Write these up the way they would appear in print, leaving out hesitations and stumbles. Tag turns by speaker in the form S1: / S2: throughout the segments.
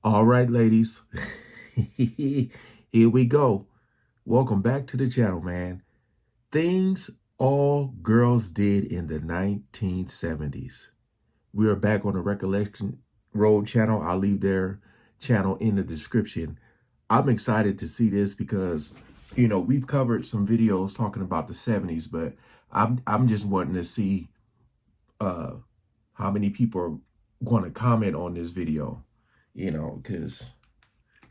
S1: All right, ladies. Here we go. Welcome back to the channel, man. Things all girls did in the 1970s. We are back on the Recollection Road channel. I'll leave their channel in the description. I'm excited to see this because, we've covered some videos talking about the 70s, but I'm just wanting to see uh how many people are going to comment on this video, because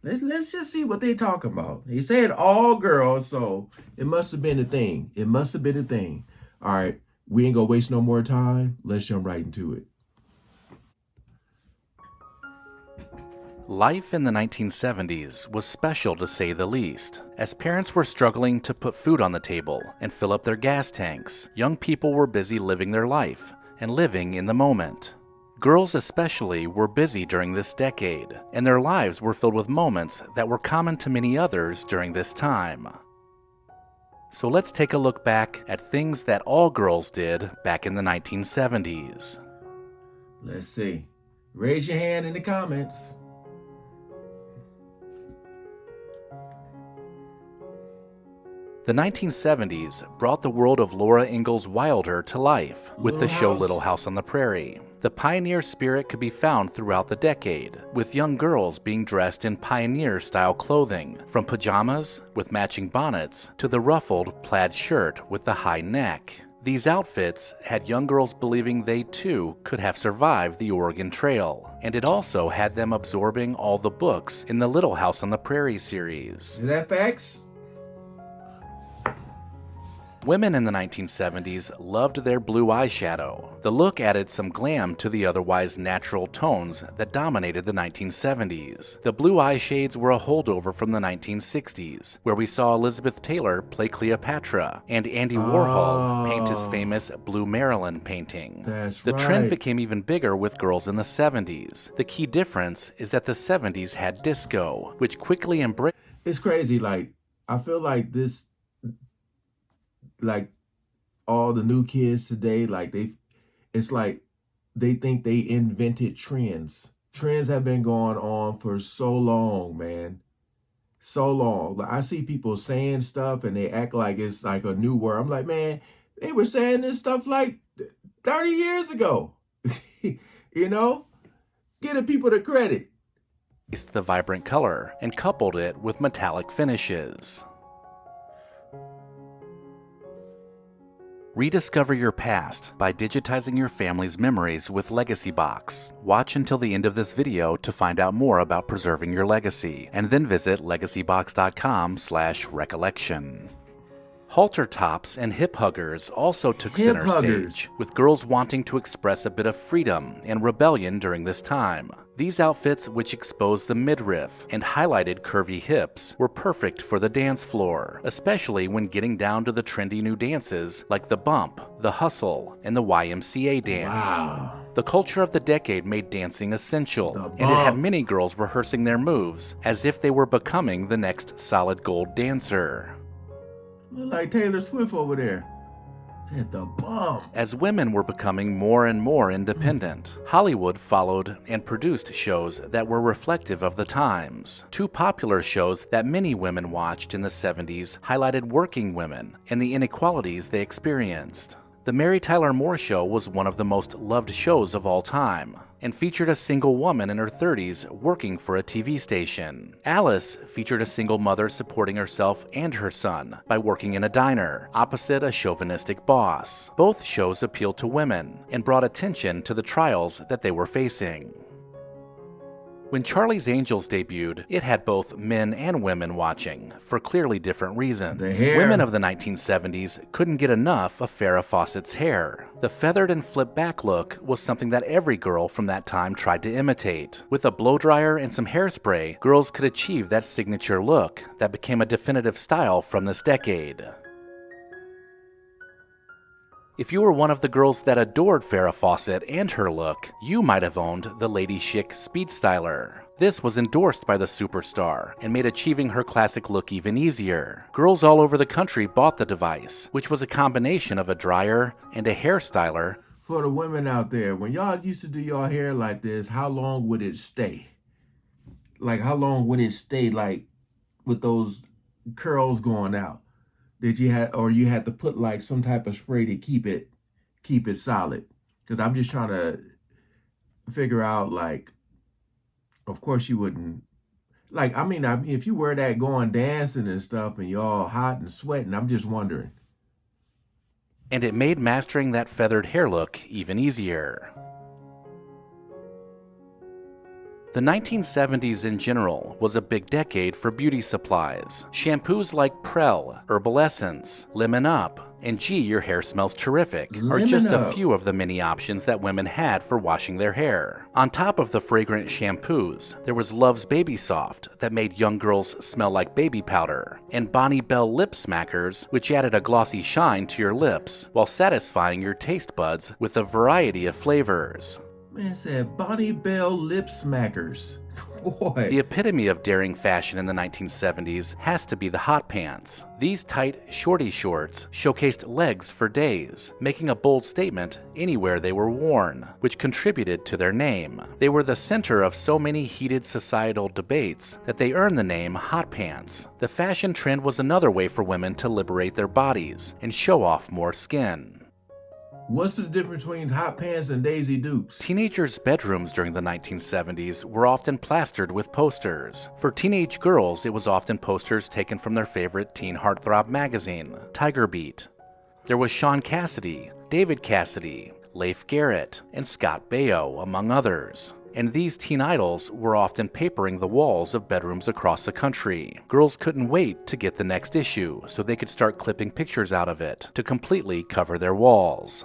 S1: let's just see what they talking about. He said all girls, so it must have been a thing. It must have been a thing. All right, we ain't gonna waste no more time. Let's jump right into it.
S2: Life in the 1970s was special to say the least. As parents were struggling to put food on the table and fill up their gas tanks, young people were busy living their life and living in the moment. Girls especially were busy during this decade, and their lives were filled with moments that were common to many others during this time. So let's take a look back at things that all girls did back in the 1970s.
S1: Let's see. Raise your hand in the comments.
S2: The 1970s brought the world of Laura Ingalls Wilder to life with the show Little House on the Prairie. The pioneer spirit could be found throughout the decade, with young girls being dressed in pioneer-style clothing, from pajamas with matching bonnets to the ruffled plaid shirt with the high neck. These outfits had young girls believing they too could have survived the Oregon Trail, and it also had them absorbing all the books in the Little House on the Prairie series.
S1: Is that facts?
S2: Women in the 1970s loved their blue eyeshadow. The look added some glam to the otherwise natural tones that dominated the 1970s. The blue eye shades were a holdover from the 1960s, where we saw Elizabeth Taylor play Cleopatra and Andy Warhol paint his famous Blue Marilyn painting.
S1: That's
S2: right. The trend became even bigger with girls in the 70s. The key difference is that the 70s had disco, which quickly embraced.
S1: It's crazy. I feel like all the new kids today, it's like they think they invented trends. Trends have been going on for so long, man. So long. I see people saying stuff and they act like it's like a new word. I'm like, man, they were saying this stuff like 30 years ago. Giving people the credit.
S2: The vibrant color and coupled it with metallic finishes. Rediscover your past by digitizing your family's memories with Legacy Box. Watch until the end of this video to find out more about preserving your legacy, and then visit legacybox.com/recollection. Halter tops and hip huggers also took center stage, with girls wanting to express a bit of freedom and rebellion during this time. These outfits, which exposed the midriff and highlighted curvy hips, were perfect for the dance floor, especially when getting down to the trendy new dances like the bump, the hustle, and the YMCA dance.
S1: Wow.
S2: The culture of the decade made dancing essential, and it had many girls rehearsing their moves as if they were becoming the next Solid Gold dancer.
S1: Look like Taylor Swift over there. Said the bump.
S2: As women were becoming more and more independent, Hollywood followed and produced shows that were reflective of the times. Two popular shows that many women watched in the 70s highlighted working women and the inequalities they experienced. The Mary Tyler Moore Show was one of the most loved shows of all time, and featured a single woman in her 30s working for a TV station. Alice featured a single mother supporting herself and her son by working in a diner, opposite a chauvinistic boss. Both shows appealed to women and brought attention to the trials that they were facing. When Charlie's Angels debuted, it had both men and women watching, for clearly different reasons. Women of the 1970s couldn't get enough of Farrah Fawcett's hair. The feathered and flipped back look was something that every girl from that time tried to imitate. With a blow dryer and some hairspray, girls could achieve that signature look that became a definitive style from this decade. If you were one of the girls that adored Farrah Fawcett and her look, you might have owned the Lady Chic Speed Styler. This was endorsed by the superstar and made achieving her classic look even easier. Girls all over the country bought the device, which was a combination of a dryer and a hair styler.
S1: For the women out there, when y'all used to do your hair like this, how long would it stay? Like how long would it stay like with those curls going out? Did you had or you had to put like some type of spray to keep it solid? Because I'm just trying to figure out like, of course you wouldn't like. I mean, if you wear that going dancing and stuff, and you're all hot and sweating, I'm just wondering.
S2: And it made mastering that feathered hair look even easier. The 1970s in general was a big decade for beauty supplies. Shampoos like Prel, Herbal Essence, Lemon Up, and Gee, Your Hair Smells Terrific are
S1: Lemon
S2: just a
S1: Up.
S2: few of the many options that women had for washing their hair. On top of the fragrant shampoos, there was Love's Baby Soft that made young girls smell like baby powder, and Bonnie Bell Lip Smackers, which added a glossy shine to your lips while satisfying your taste buds with a variety of flavors.
S1: Man said Bonnie Bell Lip Smackers. Boy.
S2: The epitome of daring fashion in the 1970s has to be the hot pants. These tight, shorty shorts showcased legs for days, making a bold statement anywhere they were worn, which contributed to their name. They were the center of so many heated societal debates that they earned the name hot pants. The fashion trend was another way for women to liberate their bodies and show off more skin.
S1: What's the difference between hot pants and Daisy Dukes?
S2: Teenagers' bedrooms during the 1970s were often plastered with posters. For teenage girls, it was often posters taken from their favorite teen heartthrob magazine, Tiger Beat. There was Sean Cassidy, David Cassidy, Leif Garrett, and Scott Baio, among others. And these teen idols were often papering the walls of bedrooms across the country. Girls couldn't wait to get the next issue, so they could start clipping pictures out of it to completely cover their walls.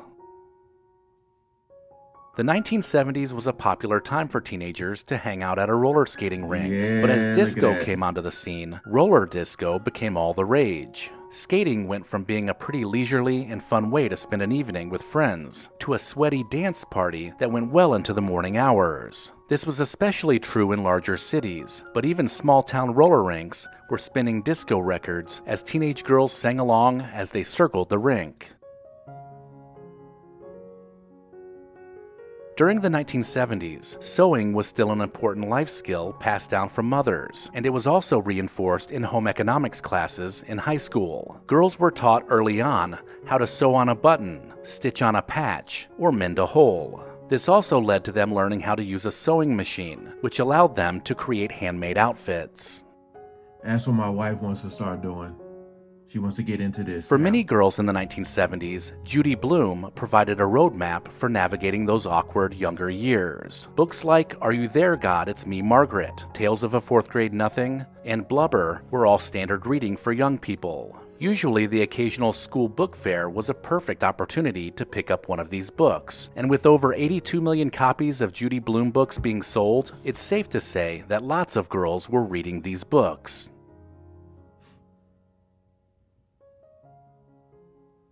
S2: The 1970s was a popular time for teenagers to hang out at a roller skating rink,
S1: Yeah,
S2: but as
S1: look at
S2: disco
S1: that.
S2: came onto the scene, roller disco became all the rage. Skating went from being a pretty leisurely and fun way to spend an evening with friends to a sweaty dance party that went well into the morning hours. This was especially true in larger cities, but even small-town roller rinks were spinning disco records as teenage girls sang along as they circled the rink. During the 1970s, sewing was still an important life skill passed down from mothers, and it was also reinforced in home economics classes in high school. Girls were taught early on how to sew on a button, stitch on a patch, or mend a hole. This also led to them learning how to use a sewing machine, which allowed them to create handmade outfits.
S1: That's what my wife wants to start doing. She wants to get into this.
S2: For
S1: now.
S2: many girls in the 1970s, Judy Blume provided a roadmap for navigating those awkward younger years. Books like Are You There, God? It's Me, Margaret, Tales of a Fourth Grade Nothing, and Blubber were all standard reading for young people. Usually, the occasional school book fair was a perfect opportunity to pick up one of these books. And with over 82 million copies of Judy Blume books being sold, it's safe to say that lots of girls were reading these books.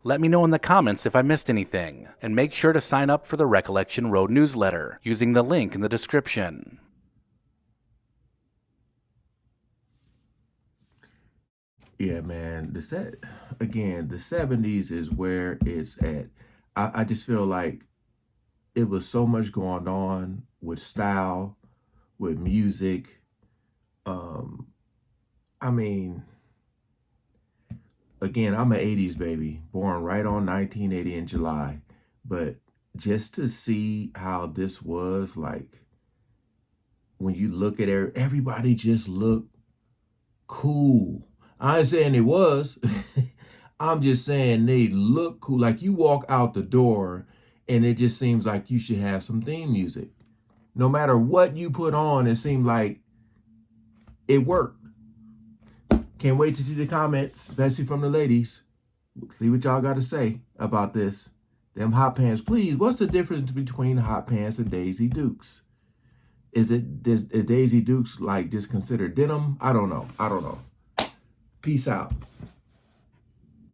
S2: Let me know in the comments if I missed anything, and make sure to sign up for the Recollection Road newsletter using the link in the description.
S1: Yeah, man. The 70s is where it's at. I just feel like it was so much going on with style, with music. Um, I mean, again, I'm an 80s baby, born right on 1980 in July. But just to see how this was, like, when you look at everybody just looked cool. I ain't saying it was. I'm just saying they look cool. Like you walk out the door and it just seems like you should have some theme music. No matter what you put on, it seemed like it worked. Can't wait to see the comments, especially from the ladies. See what y'all got to say about this. Them hot pants. Please, what's the difference between hot pants and Daisy Dukes? Is Daisy Dukes like just considered denim? I don't know. Peace out.